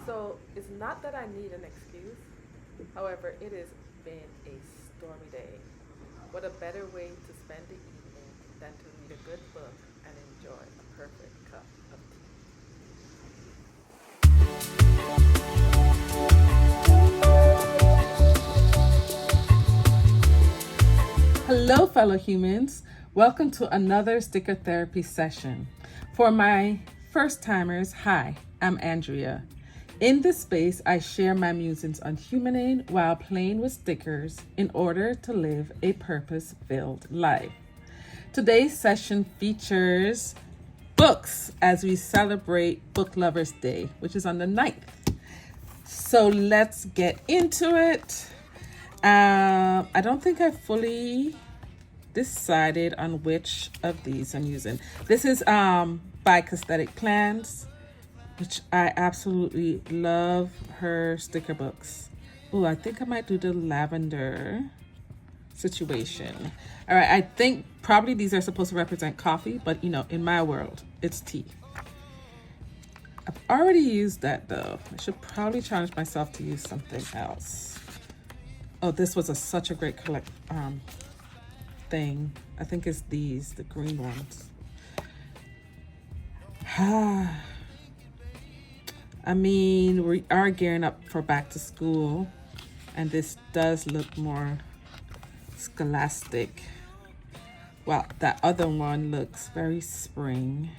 So it's not that I need an excuse. However, it has been a stormy day. What a better way to spend the evening than to read a good book and enjoy a perfect cup of Hello, fellow humans. Welcome to another sticker therapy session. For my first timers, hi, I'm Andrea. In this space, I share my musings on humaning while playing with stickers in order to live a purpose filled life. Today's session features books as we celebrate Book Lovers Day, which is on the 9th. So let's get into it. I don't think I fully decided on which of these I'm using. This is by Cassthetic Plans, which I absolutely love her sticker books. Oh, I think I might do the lavender situation. All right, I think probably these are supposed to represent coffee, but in my world, it's tea. I've already used that though. I should probably challenge myself to use something else. Oh, this was such a great thing. I think it's these, the green ones. I mean, we are gearing up for back to school, and this does look more scholastic. Well, that other one looks very spring,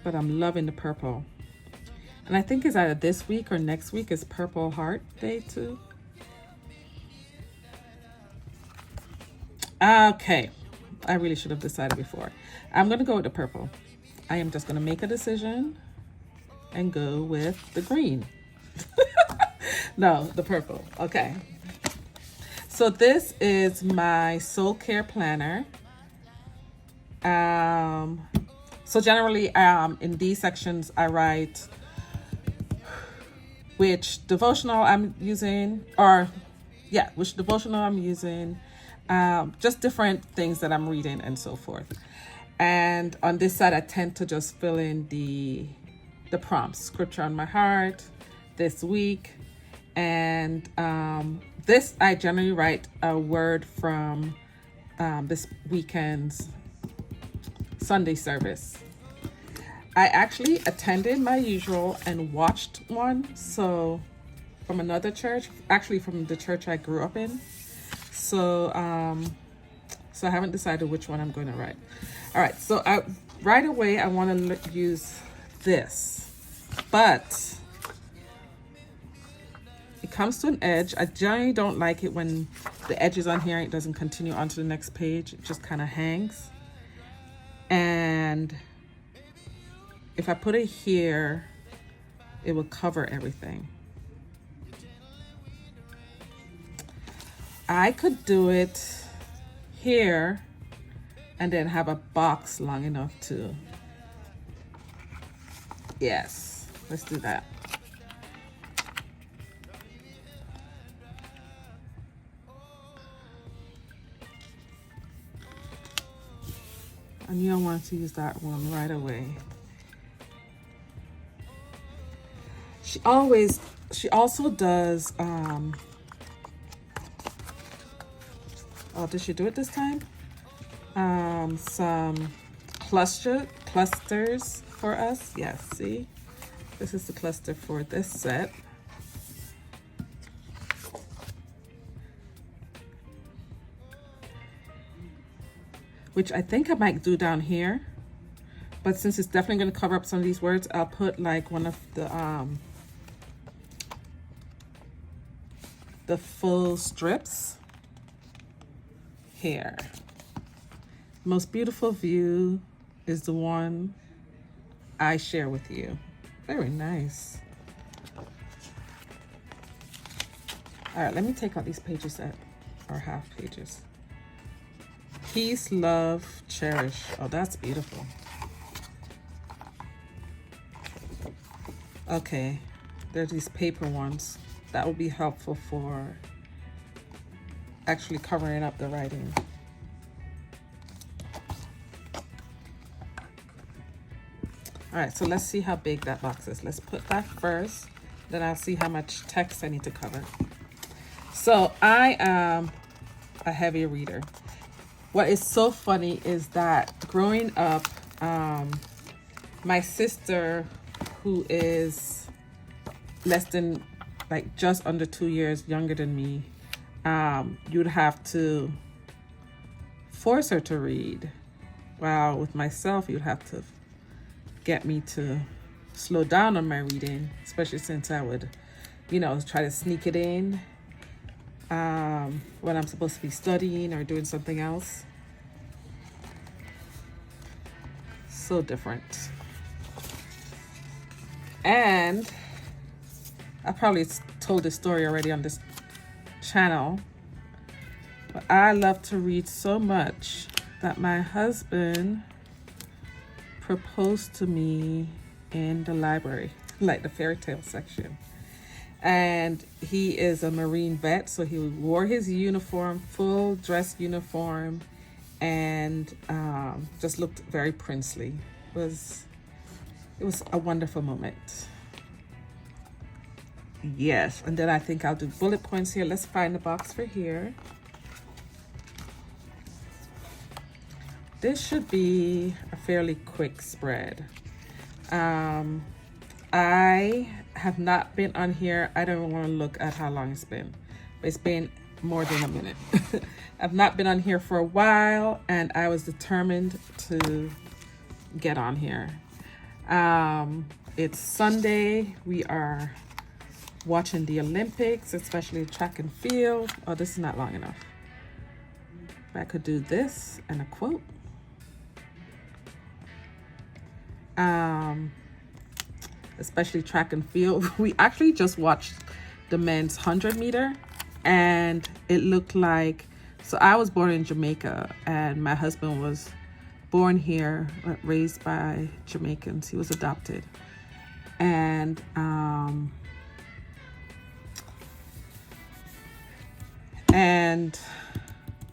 but I'm loving the purple. And I think it's either this week or next week is Purple Heart Day too. Okay, I really should have decided before. I'm gonna go with the purple. I am just gonna make a decision and go with the green. No, the purple. Okay. So this is my soul care planner. So generally, in these sections, I write which devotional I'm using, just different things that I'm reading and so forth. And on this side, I tend to just fill in the prompts, scripture on my heart, this week, and this I generally write a word from this weekend's Sunday service. I actually attended my usual and watched one, so from another church, actually from the church I grew up in. So I haven't decided which one I'm going to write. All right, so right away I want to use this, but it comes to an edge. I generally don't like it when the edge is on here and it doesn't continue onto the next page. It just kind of hangs. And if I put it here, it will cover everything. I could do it here and then have a box long enough to, yes, let's do that. I knew I wanted to use that one right away. She also does, did she do it this time? Some clusters for us. Yes, see? This is the cluster for this set. Which I think I might do down here. But since it's definitely going to cover up some of these words, I'll put like one of the full strips here. Most beautiful view is the one I share with you. Very nice. All right, let me take out these pages that are half pages. Peace, love, cherish. Oh, that's beautiful. Okay, there's these paper ones. That will be helpful for actually covering up the writing. All right, so let's see how big that box is. Let's put that first, then I'll see how much text I need to cover. So I am a heavy reader. What is so funny is that growing up, my sister, who is less than, like, just under 2 years younger than me, you'd have to force her to read. While with myself, you'd have to get me to slow down on my reading, especially since I would, try to sneak it in when I'm supposed to be studying or doing something else. So different. And I probably told this story already on this channel, but I love to read so much that my husband proposed to me in the library, like the fairy tale section. And he is a Marine vet, so he wore his uniform, full dress uniform, and just looked very princely. It was a wonderful moment. Yes, and then I think I'll do bullet points here. Let's find the box for here. This should be a fairly quick spread. I have not been on here. I don't want to look at how long it's been, but it's been more than a minute. I've not been on here for a while, and I was determined to get on here. It's Sunday. We are watching the Olympics, especially track and field. Oh, this is not long enough. I could do this and a quote. Especially track and field. We actually just watched the men's 100 meter, and it looked like, so I was born in Jamaica, and my husband was born here, raised by Jamaicans. He was adopted. And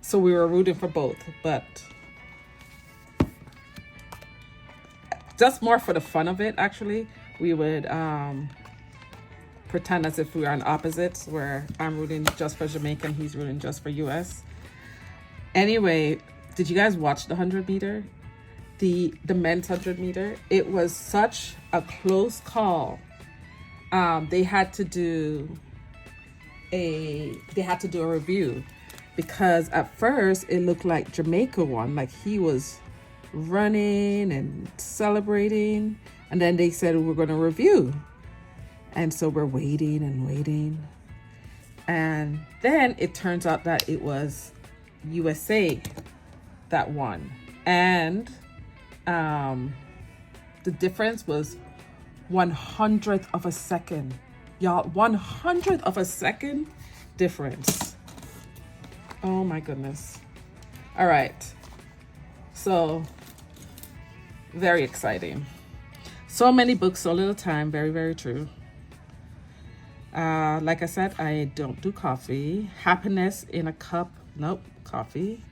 so we were rooting for both, but just more for the fun of it, actually. We would pretend as if we were on opposites, where I'm rooting just for Jamaica and he's rooting just for US. Anyway, did you guys watch the 100 meter? The men's 100 meter? It was such a close call. They had to do a review, because at first it looked like Jamaica won, like he was running and celebrating, and then they said we're going to review, and so we're waiting, and then it turns out that it was USA that won, and the difference was 1/100th of a second, y'all. 1/100th of a second difference. Oh my goodness. All right, so very exciting. So many books, so little time. Very, very true. Like I said, I don't do coffee. Happiness in a cup. Nope, coffee.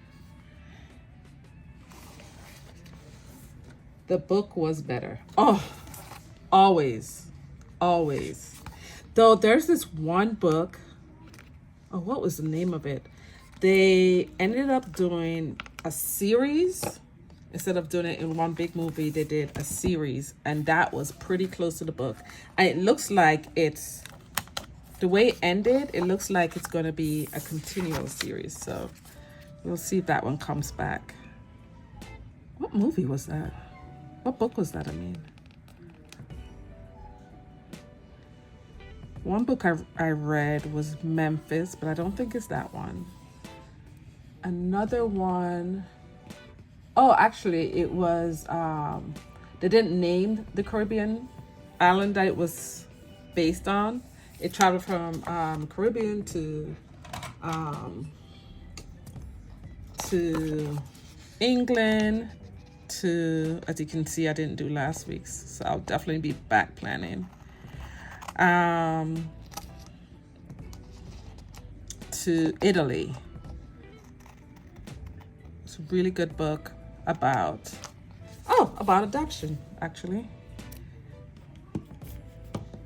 The book was better. Oh, always. Though there's this one book. Oh, what was the name of it? They ended up doing a series. Instead of doing it in one big movie, they did a series, and that was pretty close to the book. And it looks like it's, the way it ended, it looks like it's going to be a continual series. So we'll see if that one comes back. What movie was that? What book was that, I mean? One book I read was Memphis, but I don't think it's that one. Another one, oh, actually, it was, they didn't name the Caribbean island that it was based on. It traveled from Caribbean to England, to, as you can see, I didn't do last week's, so I'll definitely be back planning. To Italy. It's a really good book about adoption, actually.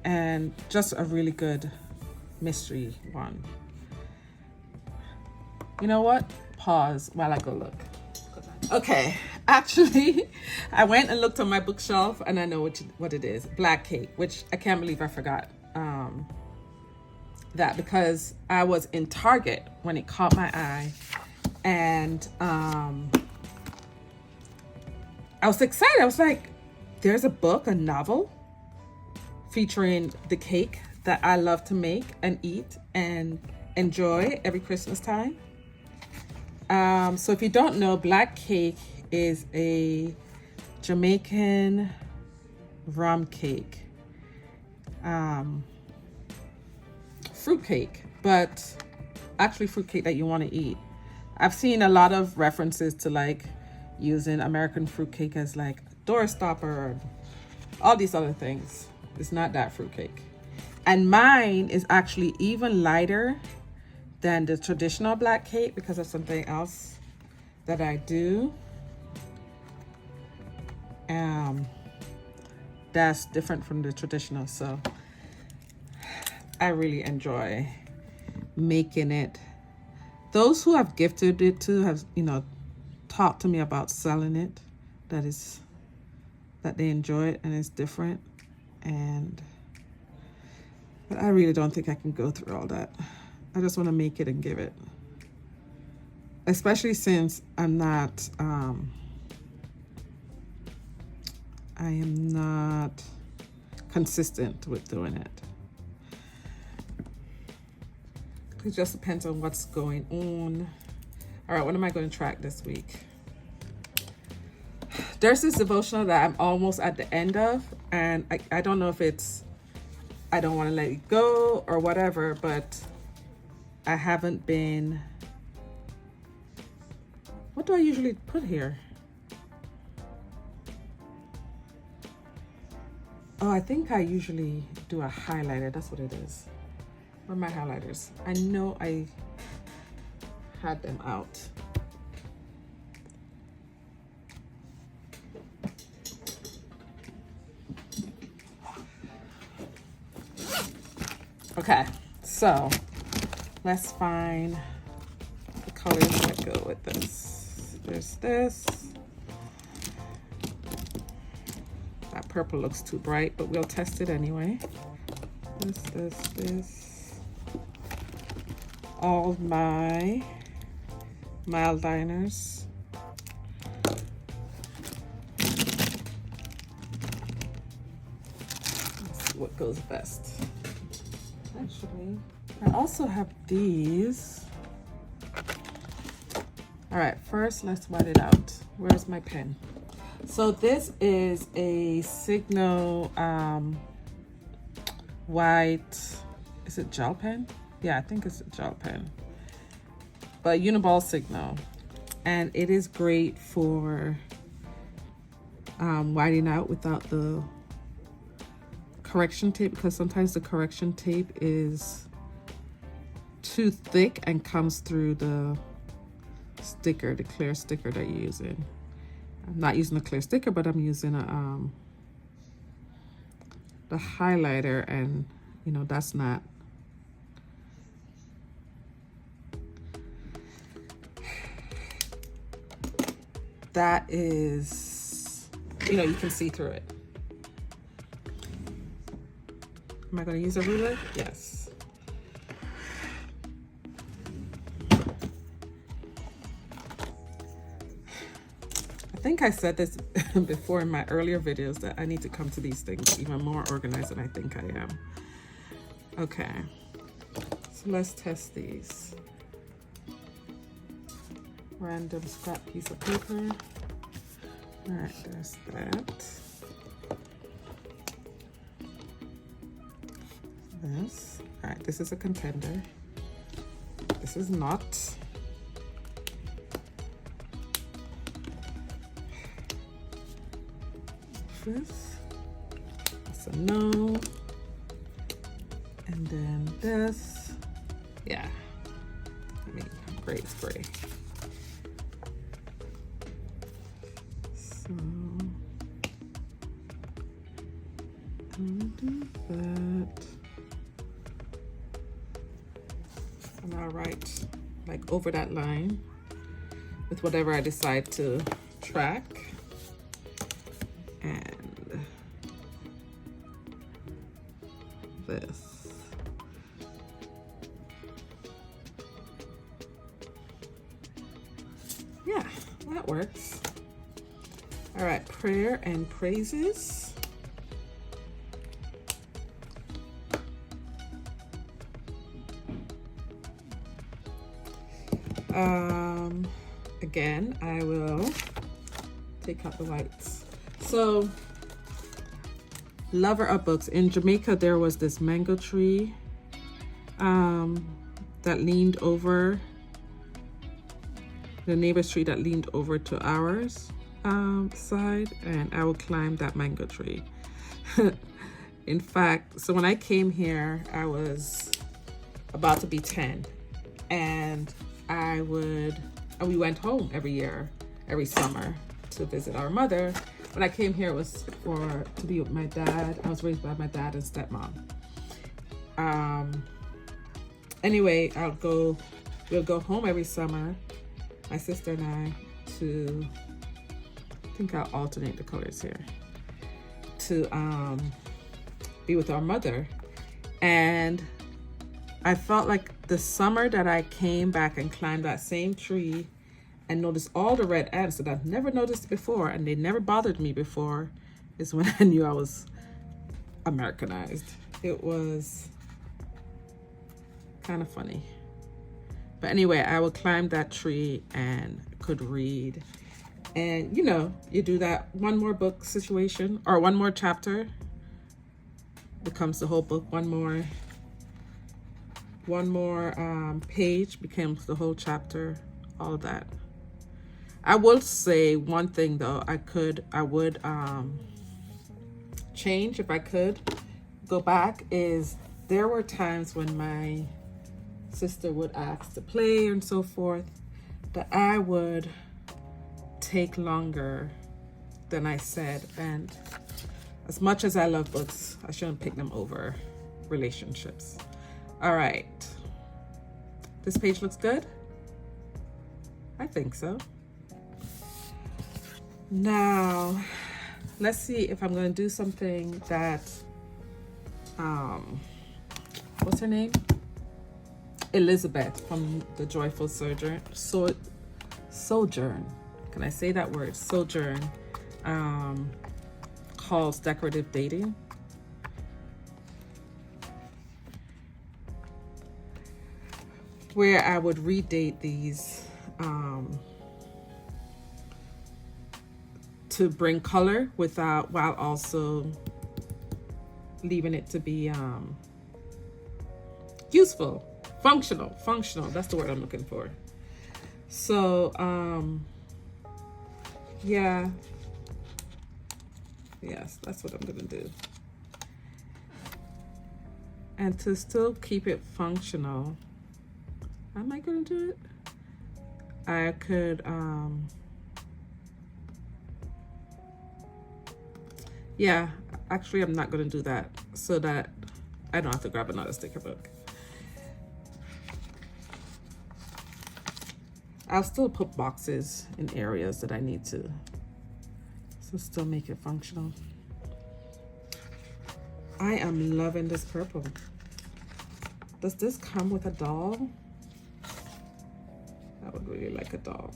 and just a really good mystery one. You know what? Pause while I go look. Okay, actually, I went and looked on my bookshelf and I know what it is. Black cake, which I can't believe I forgot that, because I was in Target when it caught my eye, and I was excited. I was like, there's a book, a novel featuring the cake that I love to make and eat and enjoy every Christmas time. So if you don't know, black cake is a Jamaican rum cake, fruit cake, but actually fruit cake that you want to eat. I've seen a lot of references to like using American fruit cake as like door stopper, all these other things. It's not that fruit cake. And mine is actually even lighter than the traditional black cake because of something else that I do. That's different from the traditional. So I really enjoy making it. Those who have gifted it to have, talked to me about selling it, that they enjoy it and it's different. But I really don't think I can go through all that. I just want to make it and give it. Especially since I am not consistent with doing it. It just depends on what's going on. All right, what am I going to track this week? There's this devotional that I'm almost at the end of, and I don't know if it's I don't want to let it go or whatever, but I haven't been. What do I usually put here? Oh, I think I usually do a highlighter. That's what it is. Where are my highlighters? I know I had them out. Okay, so let's find the colors that go with this. There's this. That purple looks too bright, but we'll test it anyway. This. All my mild liners. Let's see what goes best. Actually, I also have these. All right, first let's white it out. Where's my pen? So this is a Signo white, is it gel pen? Yeah, I think it's a gel pen, but Uniball Signo, and it is great for whiting out without the correction tape, because sometimes the correction tape is too thick and comes through the sticker, the clear sticker that you're using. I'm not using a clear sticker, but I'm using the highlighter, and that's not. That is, you can see through it. Am I going to use a ruler? Yes. I think I said this before in my earlier videos that I need to come to these things even more organized than I think I am. Okay, so let's test these. Random scrap piece of paper. All right, there's that. This. All right, this is a contender. This is not. This. That's a no. And then this. Yeah. Gray is gray. So Do that. And I'll write like over that line with whatever I decide to track. And this. Yeah, that works. All right, prayer and praises. Again, I will take out the whites. So, lover of books. In Jamaica, there was this mango tree that leaned over, the neighbor's tree that leaned over to ours side, and I would climb that mango tree. In fact, so when I came here, I was about to be 10, and we went home every year, every summer to visit our mother. When I came here, it was to be with my dad. I was raised by my dad and stepmom. Anyway, we'll go home every summer, my sister and I, I think I'll alternate the colors here, to be with our mother. And I felt like the summer that I came back and climbed that same tree and noticed all the red ants that I've never noticed before, and they never bothered me before, is when I knew I was Americanized. It was kind of funny. But anyway, I would climb that tree and could read. And you do that one more book situation, or one more chapter becomes the whole book. One more page becomes the whole chapter, all of that. I will say one thing though, I would change if I could go back, is there were times when my sister would ask to play and so forth that I would take longer than I said. And as much as I love books, I shouldn't pick them over relationships. All right, this page looks good. I think so. Now, let's see if I'm going to do something that, what's her name? Elizabeth from The Joyful Sojourn. Sojourn. Can I say that word? Sojourn. Calls decorative dating. Where I would redate these to bring color while also leaving it to be useful, functional. That's the word I'm looking for. So yeah, yes, that's what I'm gonna do. And to still keep it functional, am I gonna do it? I could, yeah, actually I'm not gonna do that, so that I don't have to grab another sticker book. I'll still put boxes in areas that I need to, so still make it functional. I am loving this purple. Does this come with a doll? I would really like a doll.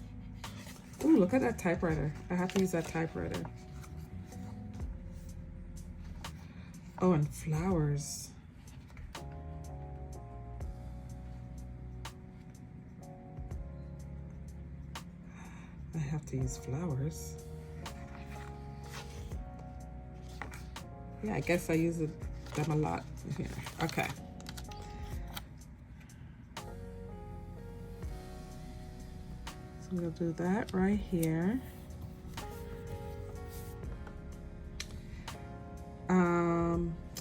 Ooh, look at that typewriter. I have to use that typewriter. Oh, and flowers. I have to use flowers. Yeah, I guess I use them a lot here. Okay. So I'm gonna do that right here.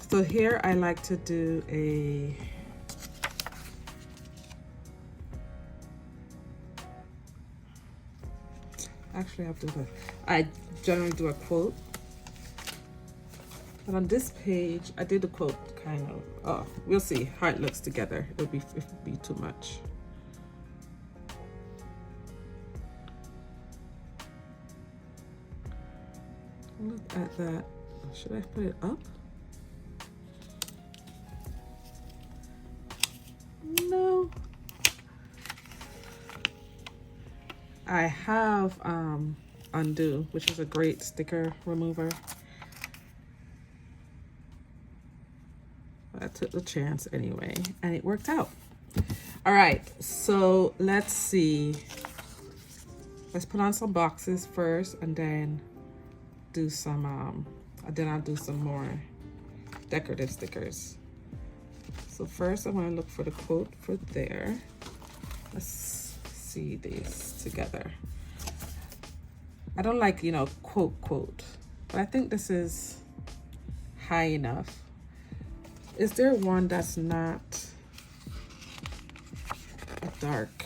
So here I like to do a I generally do a quote. But on this page, I did the quote kind of, oh, we'll see how it looks together. It would be too much. Look at that. Should I put it up? No. I have Undo, which is a great sticker remover. I took the chance anyway, and it worked out. All right, so let's see. Let's put on some boxes first, and then do some, then I'll do some more decorative stickers. So first I want to look for the quote for there. Let's see these together. I don't like, you know, quote, but I think this is high enough. Is there one that's not a dark?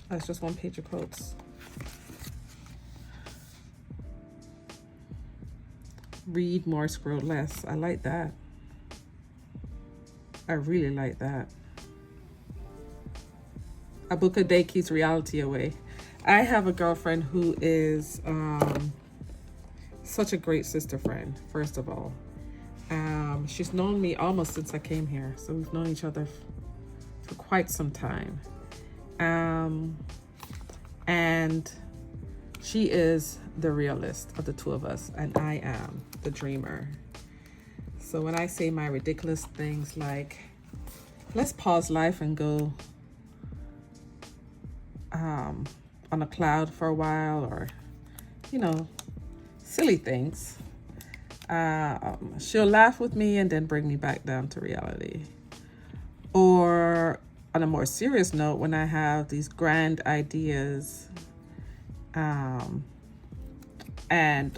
That's just one page of quotes. Read more, scroll less. I like that. I really like that. A book a day keeps reality away. I have a girlfriend who is such a great sister friend, first of all. She's known me almost since I came here. So we've known each other for quite some time. And she is the realist of the two of us, and I am the dreamer. So when I say my ridiculous things like, let's pause life and go on a cloud for a while, or, you know, silly things, she'll laugh with me and then bring me back down to reality. Or on a more serious note, when I have these grand ideas and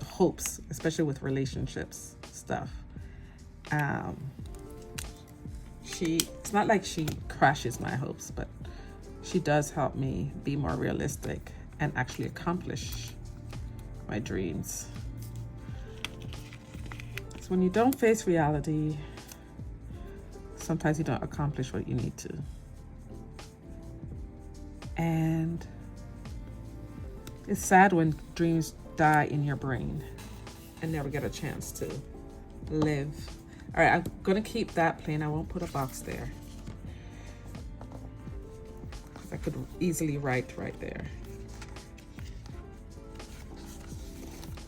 hopes, especially with relationships stuff, it's not like she crashes my hopes, but she does help me be more realistic and actually accomplish my dreams. So when you don't face reality, sometimes you don't accomplish what you need to. And it's sad when dreams die in your brain and never get a chance to live. All right, I'm gonna keep that plain. I won't put a box there. I could easily write right there.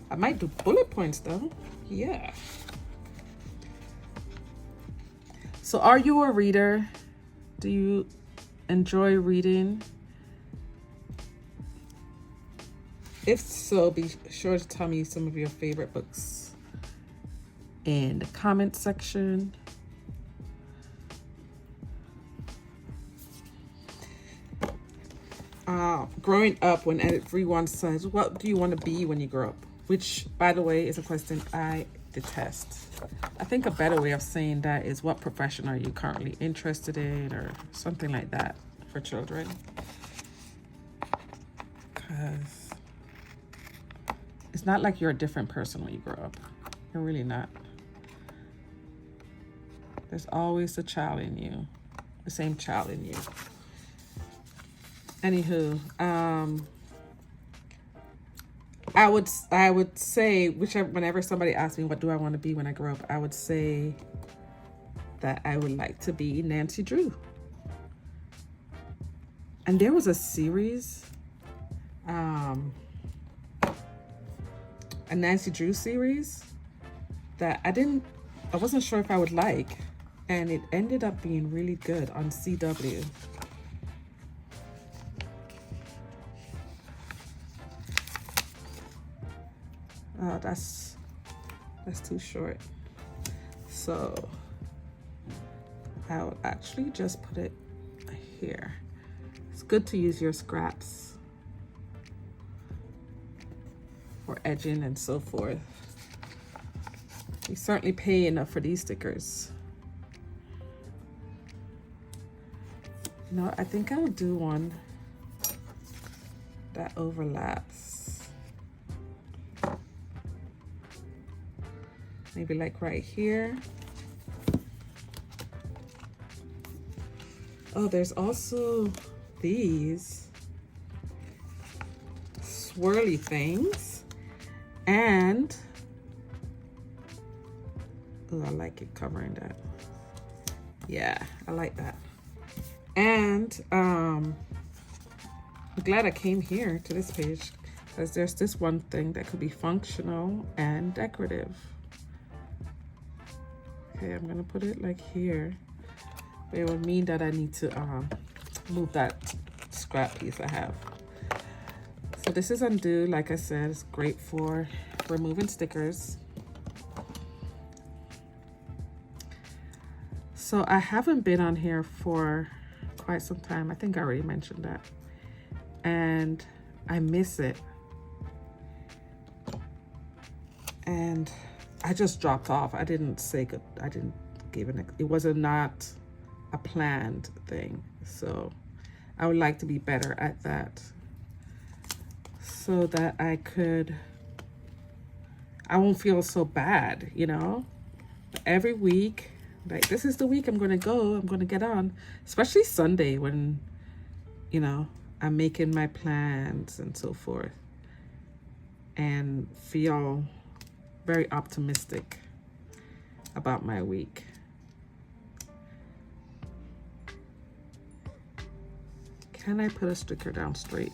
I might do bullet points though. Yeah. So are you a reader? Do you enjoy reading? If so, be sure to tell me some of your favorite books in the comment section. Growing up, when everyone says, what do you want to be when you grow up? Which, by the way, is a question I detest. I think a better way of saying that is, what profession are you currently interested in, or something like that for children. Because it's not like you're a different person when you grow up. You're really not. There's always the child in you, the same child in you. Anywho, I would say, whenever somebody asks me what do I want to be when I grow up, I would say that I would like to be Nancy Drew. And there was a series, a Nancy Drew series that I wasn't sure if I would like, and it ended up being really good on CW. Oh, that's too short. So I would actually just put it here. It's good to use your scraps for edging and so forth. You certainly pay enough for these stickers. You know, I think I'll do one that overlaps. maybe like right here. Oh, there's also these swirly things, and oh, I like it covering that. Yeah, I like that. And I'm glad I came here to this page, because there's this one thing that could be functional and decorative. Okay, I'm gonna put it like here, but it would mean that I need to move that scrap piece I have. So this is undo. Like I said, it's great for removing stickers. So I haven't been on here for quite some time. I think I already mentioned that. And I miss it. And I just dropped off. I didn't say good. I didn't give it was not a planned thing. So I would like to be better at that, so that I won't feel so bad, you know? Every week, like this is the week I'm gonna get on, especially Sunday when, you know, I'm making my plans and so forth, and feel very optimistic about my week. Can I put a sticker down straight?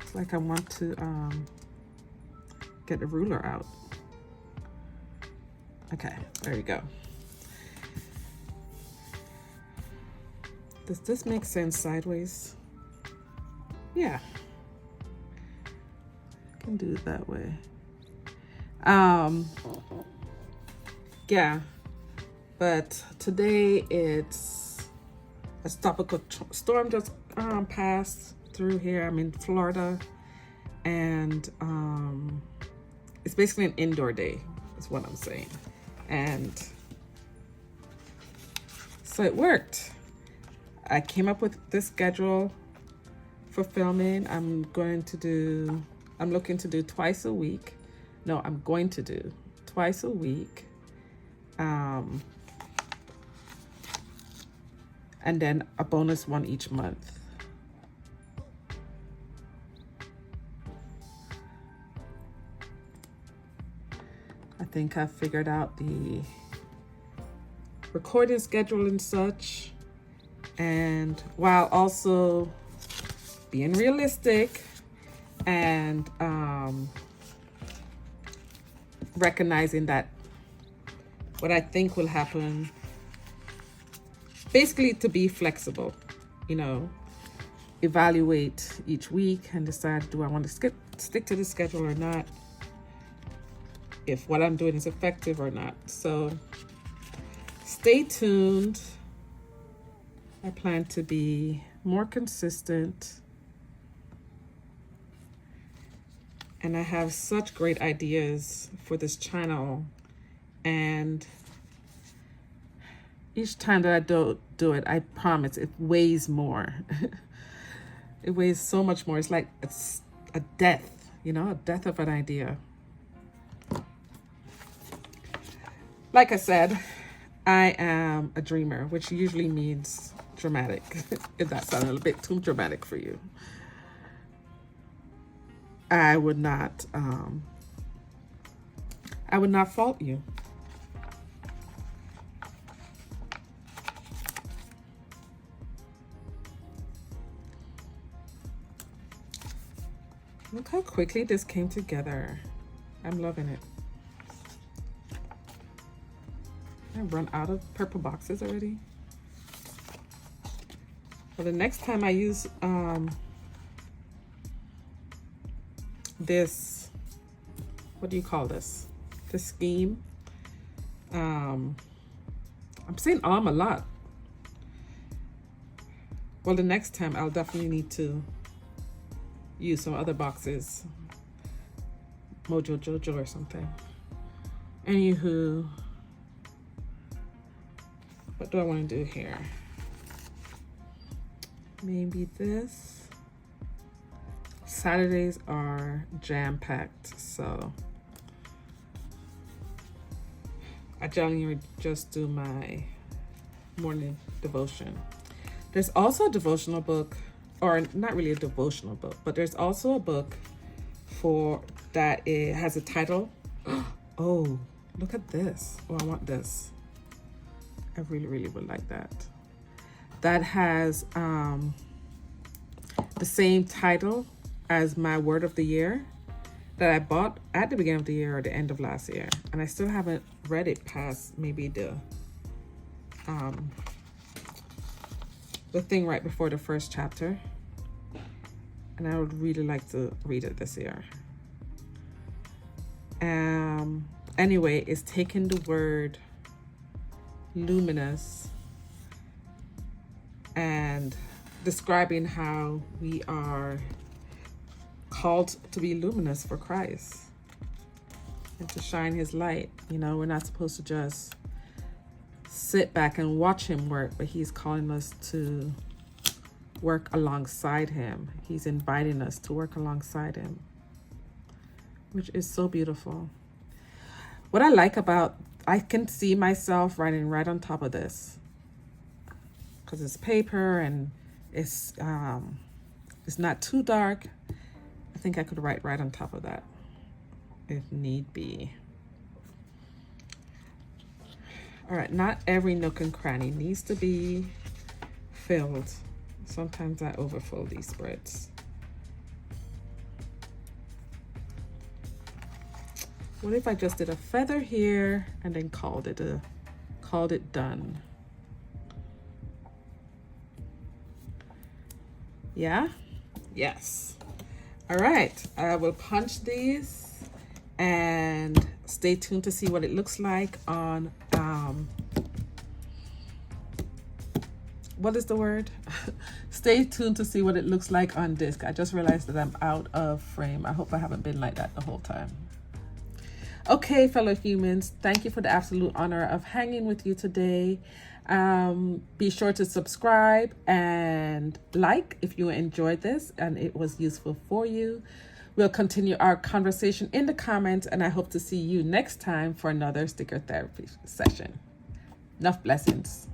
It's like I want to get the ruler out. Okay, there we go. Does this make sense sideways? Yeah, I can do it that way. Yeah, but today it's a tropical storm just passed through here. I'm in Florida, and it's basically an indoor day is what I'm saying. And so it worked. I came up with this schedule for filming. I'm looking to do twice a week. No, I'm going to do twice a week. And then a bonus one each month. I think I've figured out the recording schedule and such, and while also being realistic and recognizing that what I think will happen, basically to be flexible, you know, evaluate each week and decide, do I want to stick to the schedule or not, if what I'm doing is effective or not. So stay tuned. I plan to be more consistent, and I have such great ideas for this channel, and each time that I do it, I promise it weighs more. It weighs so much more. It's like it's a death, you know, a death of an idea. Like I said, I am a dreamer, which usually means dramatic, if that sounded a bit too dramatic for you. I would not fault you. Look how quickly this came together. I'm loving it. I've run out of purple boxes already. Well, the next time I use this, what do you call this? This scheme. I'm saying a lot. Well, the next time I'll definitely need to use some other boxes. Mojo Jojo or something. Anywho, what do I want to do here? Maybe this. Saturdays are jam-packed, so I generally just do my morning devotion. There's also a devotional book, or not really a devotional book, but there's also a book for that it has a title. Oh, look at this. Oh, I want this. I really, really would like that. That has the same title as my word of the year that I bought at the beginning of the year or the end of last year. And I still haven't read it past maybe the thing right before the first chapter. And I would really like to read it this year. Anyway, it's taking the word luminous and describing how we are called to be luminous for Christ and to shine his light. You know, we're not supposed to just sit back and watch him work, but he's calling us to work alongside him. He's inviting us to work alongside him, which is so beautiful. What I like about, I can see myself writing right on top of this because it's paper and it's not too dark. I think I could write right on top of that if need be. All right, not every nook and cranny needs to be filled. Sometimes I overfill these spreads. What if I just did a feather here and then called it done? Yeah? Yes. All right, I will punch these and stay tuned to see what it looks like on, what is the word? Stay tuned to see what it looks like on disc. I just realized that I'm out of frame. I hope I haven't been like that the whole time. Okay, fellow humans, thank you for the absolute honor of hanging with you today. Be sure to subscribe and like if you enjoyed this and it was useful for you. We'll continue our conversation in the comments, and I hope to see you next time for another sticker therapy session. Enough blessings.